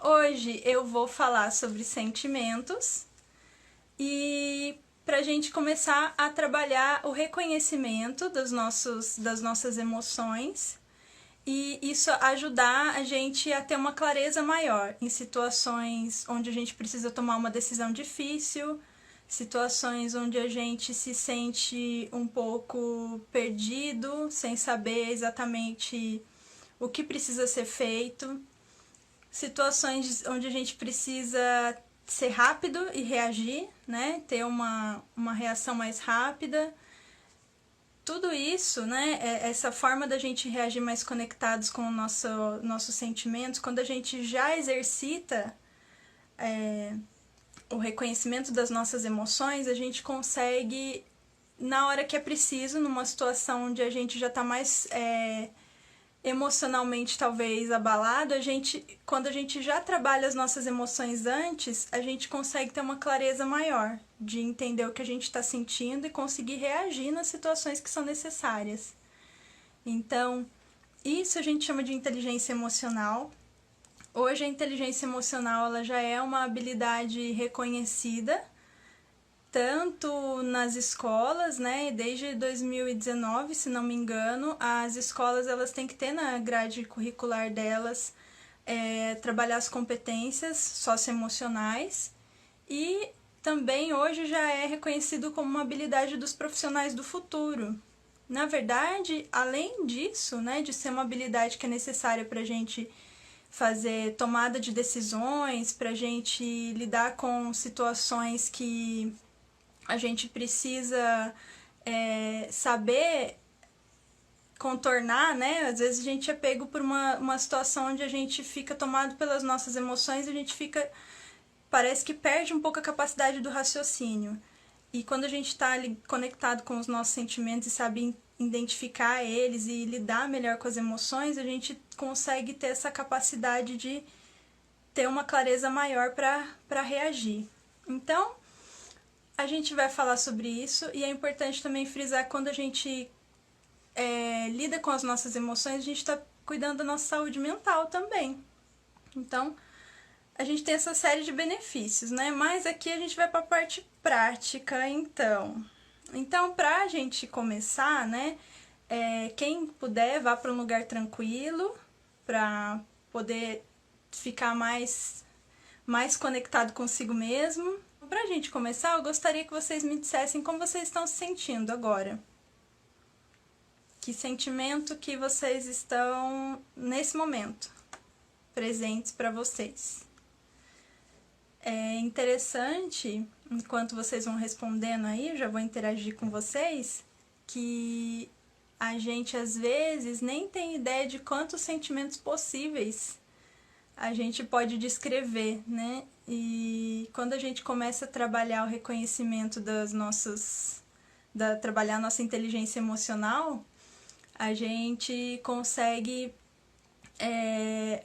Hoje eu vou falar sobre sentimentos e para a gente começar a trabalhar o reconhecimento das nossas emoções e isso ajudar a gente a ter uma clareza maior em situações onde a gente precisa tomar uma decisão difícil, situações onde a gente se sente um pouco perdido, sem saber exatamente o que precisa ser feito, situações onde a gente precisa ser rápido e reagir, né? Ter uma reação mais rápida. Tudo isso, né? Essa forma da gente reagir mais conectados com o nossos sentimentos, quando a gente já exercita o reconhecimento das nossas emoções, a gente consegue, na hora que é preciso, numa situação onde a gente já está mais emocionalmente talvez abalado, quando a gente já trabalha as nossas emoções antes, a gente consegue ter uma clareza maior de entender o que a gente está sentindo e conseguir reagir nas situações que são necessárias. Então, isso a gente chama de inteligência emocional. Hoje a inteligência emocional ela já é uma habilidade reconhecida tanto nas escolas, né, desde 2019, se não me engano, as escolas elas têm que ter na grade curricular delas trabalhar as competências socioemocionais e também hoje já é reconhecido como uma habilidade dos profissionais do futuro. Na verdade, além disso, né, de ser uma habilidade que é necessária para a gente fazer tomada de decisões, para a gente lidar com situações que a gente precisa saber contornar, né? Às vezes a gente é pego por uma situação onde a gente fica tomado pelas nossas emoções, a gente parece que perde um pouco a capacidade do raciocínio. E quando a gente está conectado com os nossos sentimentos e sabe identificar eles e lidar melhor com as emoções, a gente consegue ter essa capacidade de ter uma clareza maior para reagir. Então, a gente vai falar sobre isso e é importante também frisar que quando a gente lida com as nossas emoções, a gente está cuidando da nossa saúde mental também. Então, a gente tem essa série de benefícios, né? Mas aqui a gente vai para a parte prática, então. Então, para a gente começar, né? Quem puder, vá para um lugar tranquilo, para poder ficar mais conectado consigo mesmo. Pra gente começar, eu gostaria que vocês me dissessem como vocês estão se sentindo agora. Que sentimento que vocês estão, nesse momento, presentes para vocês. É interessante, enquanto vocês vão respondendo aí, eu já vou interagir com vocês, que a gente, às vezes, nem tem ideia de quantos sentimentos possíveis a gente pode descrever, né? E quando a gente começa a trabalhar o reconhecimento trabalhar a nossa inteligência emocional, a gente consegue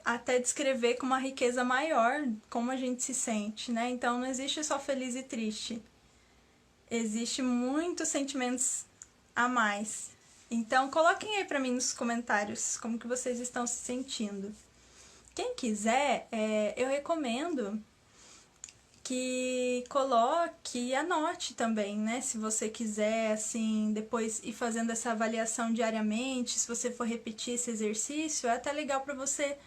até descrever com uma riqueza maior como a gente se sente, né? Então não existe só feliz e triste. Existe muitos sentimentos a mais. Então coloquem aí pra mim nos comentários como que vocês estão se sentindo. Quem quiser, eu recomendo que coloque e anote também, né? Se você quiser, assim, depois ir fazendo essa avaliação diariamente, se você for repetir esse exercício, é até legal para você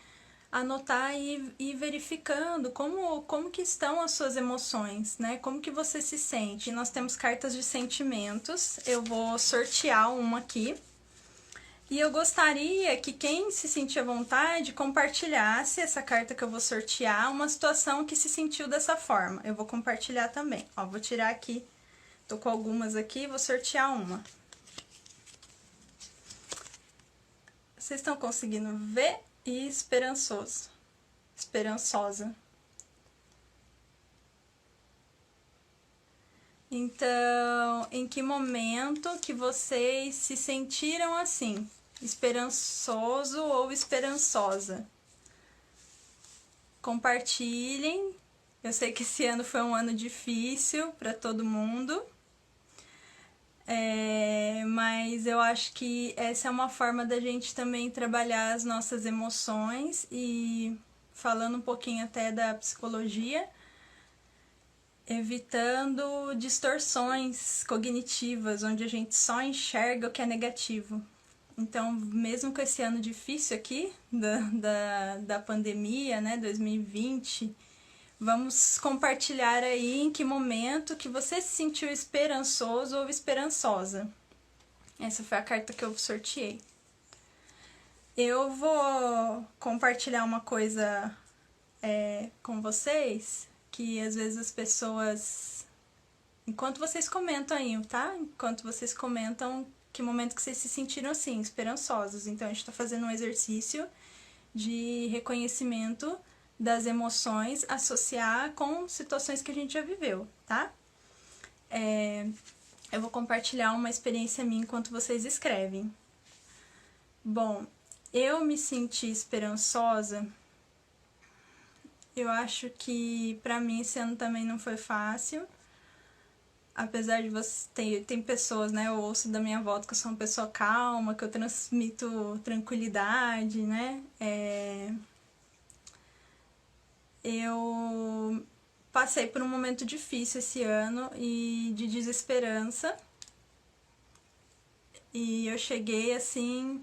anotar e ir verificando como que estão as suas emoções, né? Como que você se sente. Nós temos cartas de sentimentos, eu vou sortear uma aqui. E eu gostaria que quem se sentir à vontade compartilhasse essa carta que eu vou sortear, uma situação que se sentiu dessa forma. Eu vou compartilhar também. Ó, vou tirar aqui, tô com algumas aqui, vou sortear uma. Vocês estão conseguindo ver? E esperançoso. Esperançosa. Então, em que momento que vocês se sentiram assim? Esperançoso ou esperançosa? Compartilhem. Eu sei que esse ano foi um ano difícil para todo mundo. Mas eu acho que essa é uma forma da gente também trabalhar as nossas emoções e falando um pouquinho até da psicologia, evitando distorções cognitivas, onde a gente só enxerga o que é negativo. Então, mesmo com esse ano difícil aqui, da pandemia, né, 2020, vamos compartilhar aí em que momento que você se sentiu esperançoso ou esperançosa. Essa foi a carta que eu sorteei. Eu vou compartilhar uma coisa com vocês, que às vezes as pessoas... Enquanto vocês comentam aí, tá? Enquanto vocês comentam que momento que vocês se sentiram assim, esperançosos. Então, a gente tá fazendo um exercício de reconhecimento das emoções, associar com situações que a gente já viveu, tá? Eu vou compartilhar uma experiência minha enquanto vocês escrevem. Bom, eu me senti esperançosa. Eu acho que pra mim esse ano também não foi fácil. Apesar de você... Tem pessoas, né? Eu ouço da minha volta que eu sou uma pessoa calma, que eu transmito tranquilidade, né? Eu passei por um momento difícil esse ano e de desesperança. E eu cheguei, assim,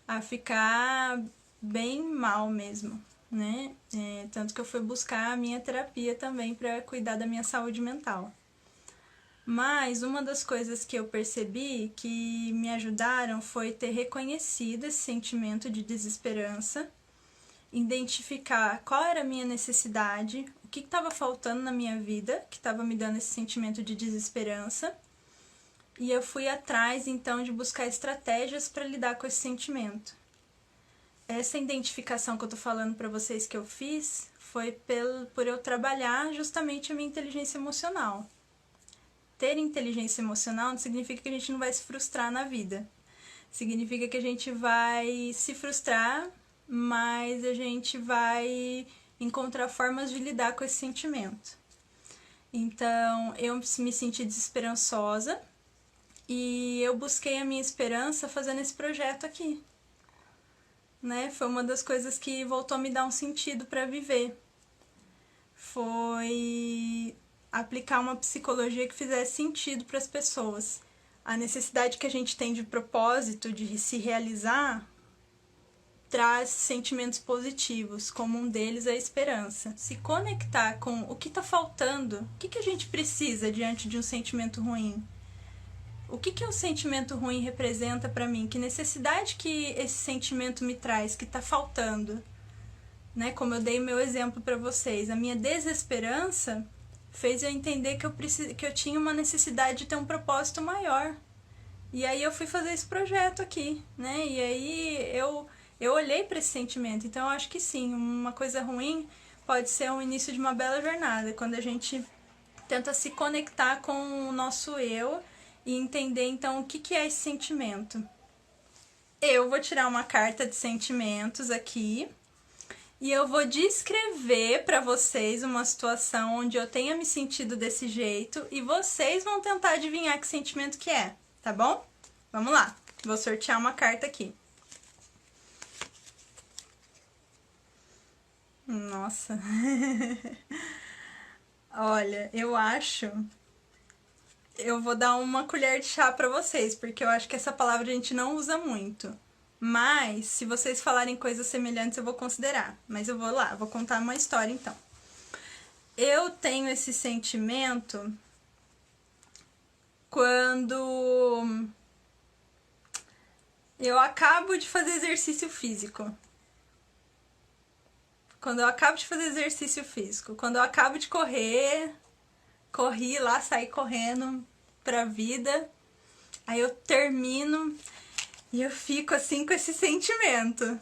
a ficar bem mal mesmo, né? Tanto que eu fui buscar a minha terapia também para cuidar da minha saúde mental. Mas uma das coisas que eu percebi que me ajudaram foi ter reconhecido esse sentimento de desesperança, identificar qual era a minha necessidade, o que estava faltando na minha vida, que estava me dando esse sentimento de desesperança, e eu fui atrás, então, de buscar estratégias para lidar com esse sentimento. Essa identificação que eu tô falando para vocês que eu fiz foi por eu trabalhar justamente a minha inteligência emocional. Ter inteligência emocional não significa que a gente não vai se frustrar na vida. Significa que a gente vai se frustrar, mas a gente vai encontrar formas de lidar com esse sentimento. Então, eu me senti desesperançosa e eu busquei a minha esperança fazendo esse projeto aqui. Né? Foi uma das coisas que voltou a me dar um sentido para viver. Foi aplicar uma psicologia que fizesse sentido para as pessoas. A necessidade que a gente tem de propósito, de se realizar, traz sentimentos positivos, como um deles é a esperança. Se conectar com o que está faltando, o que a gente precisa diante de um sentimento ruim? O que um sentimento ruim representa para mim? Que necessidade que esse sentimento me traz, que está faltando? Né? Como eu dei meu exemplo para vocês, a minha desesperança fez eu entender que eu tinha uma necessidade de ter um propósito maior. E aí eu fui fazer esse projeto aqui, né? E aí eu olhei para esse sentimento. Então eu acho que sim, uma coisa ruim pode ser o início de uma bela jornada, quando a gente tenta se conectar com o nosso eu e entender então o que é esse sentimento. Eu vou tirar uma carta de sentimentos aqui. E eu vou descrever para vocês uma situação onde eu tenha me sentido desse jeito e vocês vão tentar adivinhar que sentimento que é, tá bom? Vamos lá, vou sortear uma carta aqui. Nossa. Olha, eu acho... Eu vou dar uma colher de chá para vocês, porque eu acho que essa palavra a gente não usa muito. Mas, se vocês falarem coisas semelhantes, eu vou considerar. Mas eu vou lá, vou contar uma história, então. Eu tenho esse sentimento quando eu acabo de fazer exercício físico. Quando eu acabo de fazer exercício físico. Quando eu acabo de correr, corri lá, saí correndo pra vida. Aí eu termino... E eu fico assim com esse sentimento.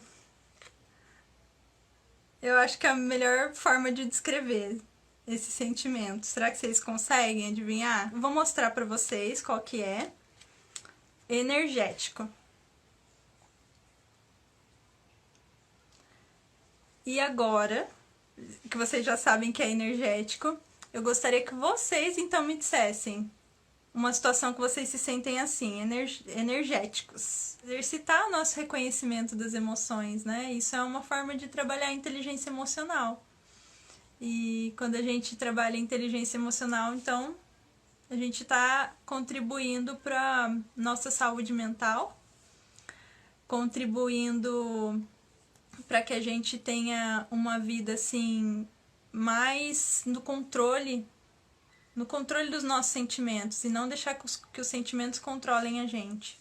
Eu acho que é a melhor forma de descrever esse sentimento. Será que vocês conseguem adivinhar? Vou mostrar pra vocês qual que é. Energético. E agora, que vocês já sabem que é energético, eu gostaria que vocês então me dissessem uma situação que vocês se sentem assim, energéticos. Exercitar o nosso reconhecimento das emoções, né? Isso é uma forma de trabalhar a inteligência emocional. E quando a gente trabalha a inteligência emocional, então a gente está contribuindo para nossa saúde mental, contribuindo para que a gente tenha uma vida assim mais no controle dos nossos sentimentos e não deixar que os sentimentos controlem a gente.